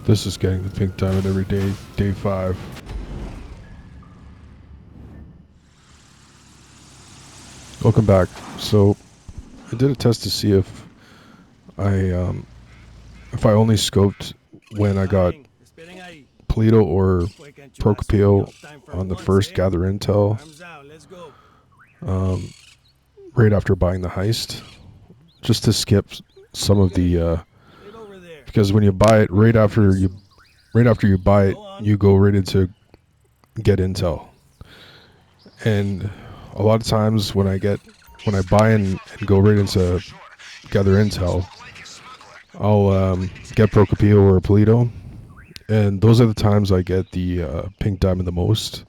This is getting the pink diamond every day, day 5. Welcome back. So, I did a test to see if I only scoped when I got Polito or Procopio on the first gather intel, right after buying the heist, just to skip some of the because when you buy it right after you buy it, you go right into get intel, and a lot of times when I buy and go right into gather intel, I'll get Procopio or Polito, and those are the times I get the pink diamond the most.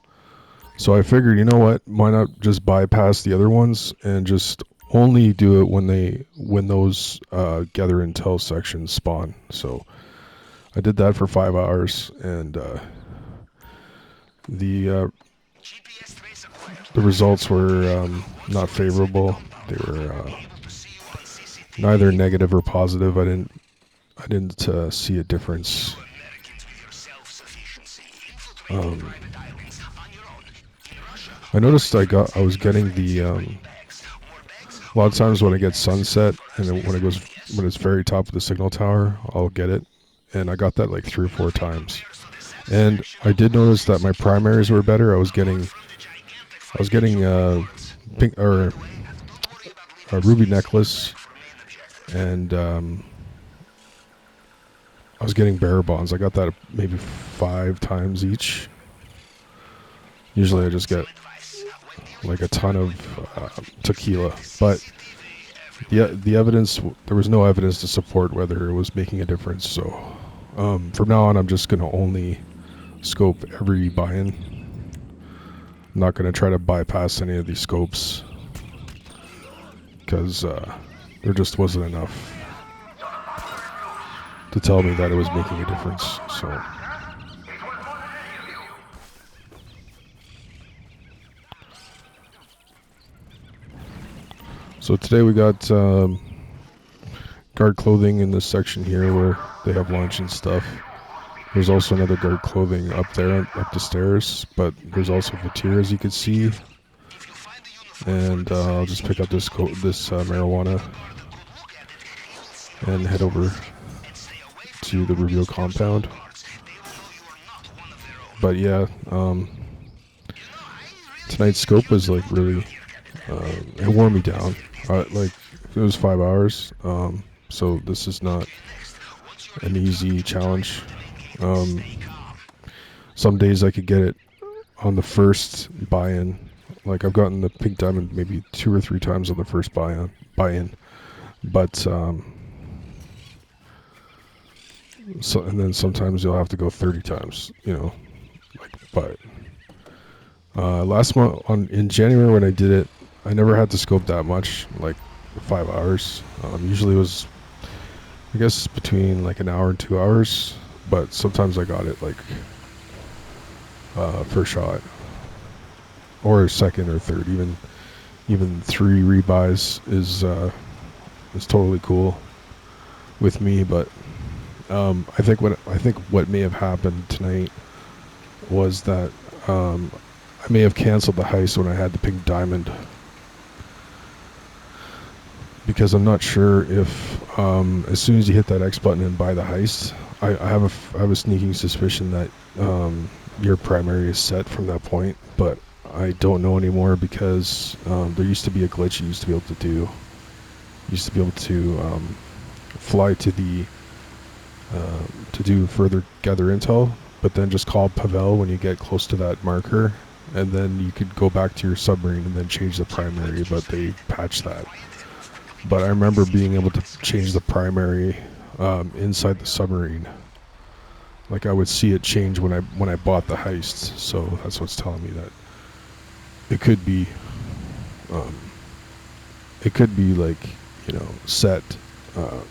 So I figured, you know what, why not just bypass the other ones and just only do it when those gather intel sections spawn. So I did that for 5 hours, and the results were not favorable. They were neither negative or positive. I didn't see a difference. I noticed I was getting the a lot of times when I get sunset, and then when it's very top of the signal tower, I'll get it, and I got that like 3 or 4 times. And I did notice that my primaries were better. I was getting pink or a ruby necklace, and I was getting bearer bonds. I got that maybe 5 times each. Usually I just get like a ton of tequila, but the evidence, there was no evidence to support whether it was making a difference. So from now on, I'm just going to only scope every buy-in. I'm not going to try to bypass any of these scopes because there just wasn't enough to tell me that it was making a difference. So today we got guard clothing in this section here where they have lunch and stuff. There's also another guard clothing up there, up the stairs, but there's also Vatir, as you can see. And I'll just pick up this marijuana and head over to the Rubio compound. But yeah, tonight's scope was like really, it wore me down. Like it was 5 hours, so this is not an easy challenge. Some days I could get it on the first buy-in. Like I've gotten the pink diamond maybe 2 or 3 times on the first buy-in, but so, and then sometimes you'll have to go 30 times, but last month in January when I did it, I never had to scope that much, like 5 hours. Usually it was, I guess, between like an hour and 2 hours, but sometimes I got it like first shot or second or third. Even 3 rebuys is totally cool with me. But I think what may have happened tonight was that I may have canceled the heist when I had the pink diamond, because I'm not sure if as soon as you hit that X button and buy the heist, I have a sneaking suspicion that your primary is set from that point, but I don't know anymore because there used to be a glitch you used to be able to do. You used to be able to fly to the to do further gather intel, but then just call Pavel when you get close to that marker, and then you could go back to your submarine and then change the primary, but they patched that. But I remember being able to change the primary inside the submarine. Like I would see it change when I bought the heist. So that's what's telling me that it could be like, set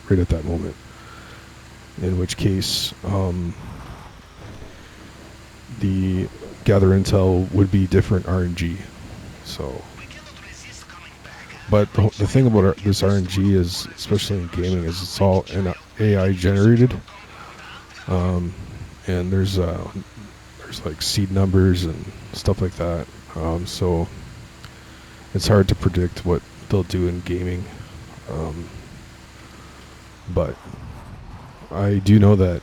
right at that moment. In which case, the gather intel would be different RNG. So. But the thing about this RNG is, especially in gaming, is it's all AI generated. And there's like seed numbers and stuff like that. So it's hard to predict what they'll do in gaming. But I do know that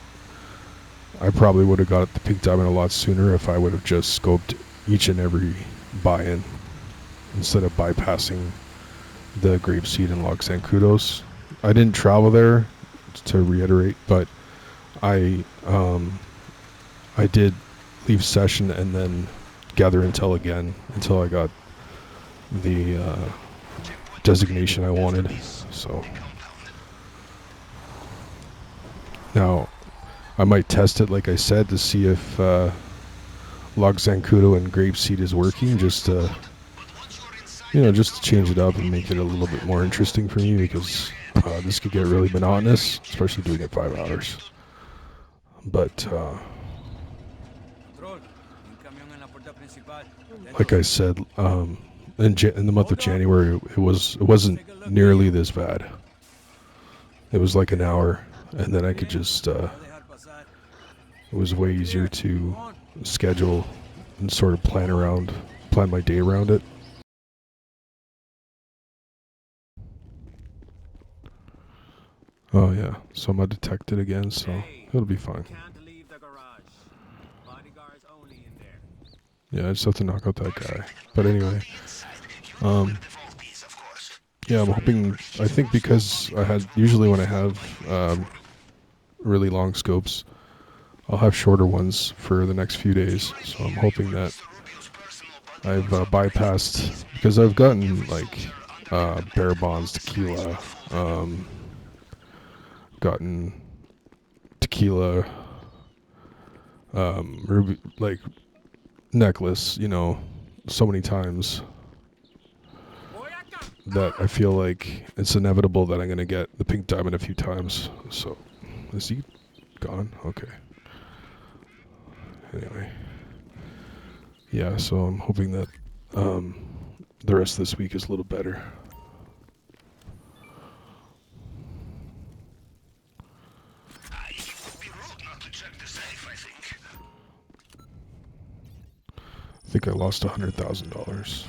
I probably would have got the pink diamond a lot sooner if I would have just scoped each and every buy-in instead of bypassing the grapeseed and Lox Zancudos. I didn't travel there, to reiterate, but I did leave session and then gather intel again until I got the designation I wanted. So now I might test it, like I said, to see if Lox Zancudo and grapeseed is working, just to just to change it up and make it a little bit more interesting for me, because this could get really monotonous, especially doing it 5 hours. But like I said, in the month of January, it wasn't nearly this bad. It was like an hour, and then I could just it was way easier to schedule and sort of plan my day around it. Oh yeah, so I'm undetected again, so it'll be fine. Yeah, I just have to knock out that guy. But anyway, yeah, I'm hoping. I think because usually when I have really long scopes, I'll have shorter ones for the next few days. So I'm hoping that I've bypassed, because I've gotten like Bear Bonds, tequila, gotten tequila, ruby, like necklace, so many times that I feel like it's inevitable that I'm going to get the pink diamond a few times. So, is he gone? Okay. Anyway. Yeah, so I'm hoping that the rest of this week is a little better. I think I lost $100,000.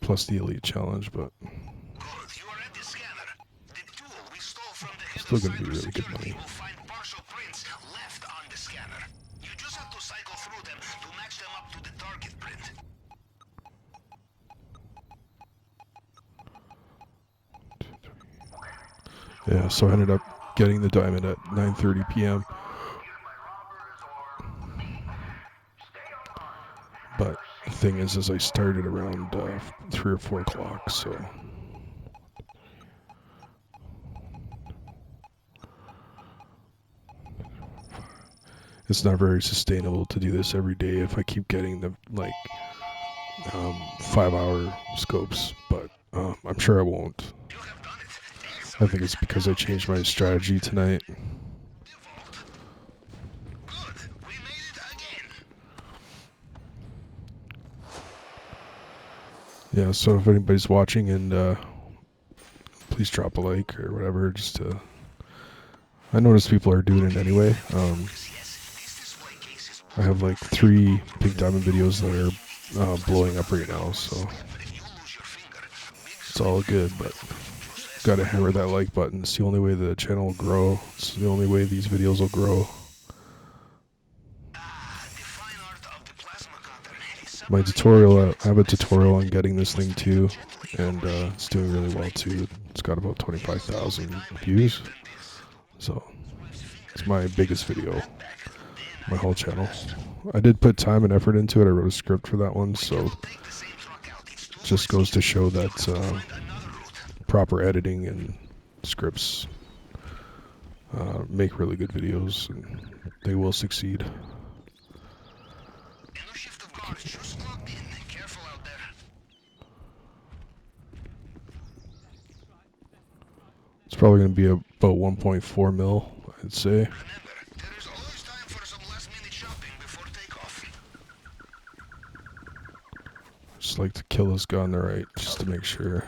Plus the elite challenge, but still going to be really good money. Yeah, so I ended up getting the diamond at 9:30 p.m. But the thing is I started around 3 or 4 o'clock, so it's not very sustainable to do this every day if I keep getting the 5-hour scopes, but I'm sure I won't. I think it's because I changed my strategy tonight. Yeah, so if anybody's watching, and please drop a like or whatever, just to... I notice people are doing it anyway. I have like 3 pink diamond videos that are blowing up right now, so it's all good, but gotta hammer that like button. It's the only way the channel will grow. It's the only way these videos will grow. My tutorial, I have a tutorial on getting this thing too, and it's doing really well too. It's got about 25,000 views, so it's my biggest video, my whole channel. I did put time and effort into it. I wrote a script for that one, so it just goes to show that proper editing and scripts make really good videos, and they will succeed. It's probably going to be about 1.4 mil, I'd say. Just like to kill this guy on the right, just to make sure.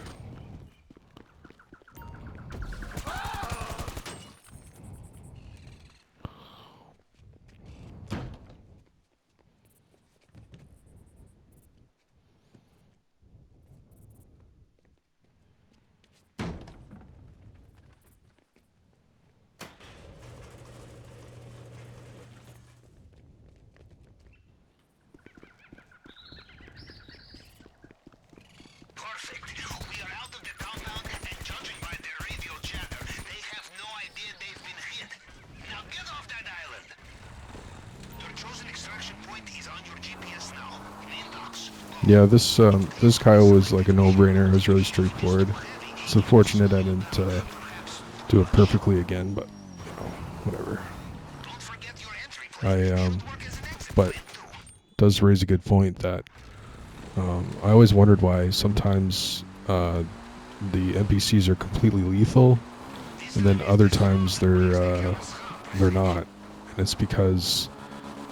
We are out of the compound, and judging by their radio chatter, they have no idea they've been hit. Now get off that island! Your chosen extraction point is on your GPS now. Main docks. Yeah, this Kyle was like a no-brainer. It was really straightforward. It's unfortunate I didn't do it perfectly again, but you know, whatever. Don't forget your entry I should work as an exit but point too. does raise a good point that I always wondered why sometimes the NPCs are completely lethal, and then other times they're not, and it's because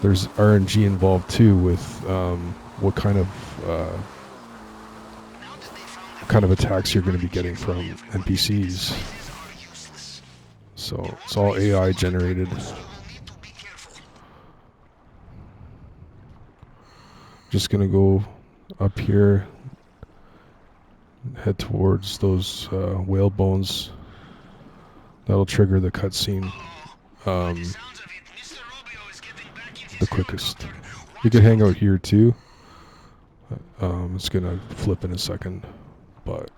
there's RNG involved too with what kind of attacks you're going to be getting from NPCs. So it's all AI generated. Just gonna go up here, head towards those whale bones. That'll trigger the cutscene the quickest. You can hang out here too. It's gonna flip in a second, but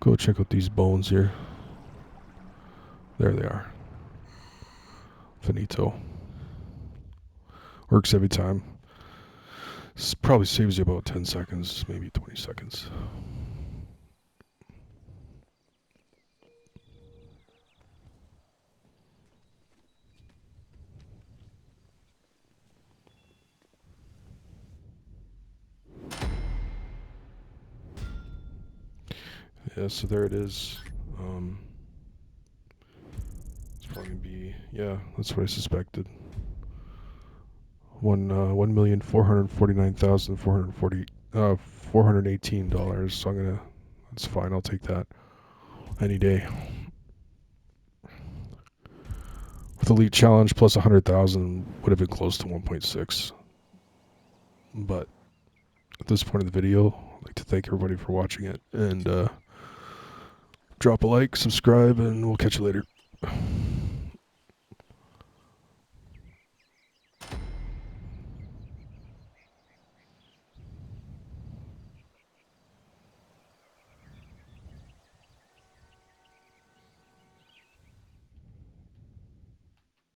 go check out these bones here. There they are. Finito. Works every time. This probably saves you about 10 seconds, maybe 20 seconds. Yeah, so there it is. It's probably gonna be, yeah, that's what I suspected. 1,449,440 $418. So that's fine. I'll take that any day. With Elite Challenge plus 100,000 would have been close to 1.6. But at this point in the video, I'd like to thank everybody for watching it, and drop a like, subscribe, and we'll catch you later.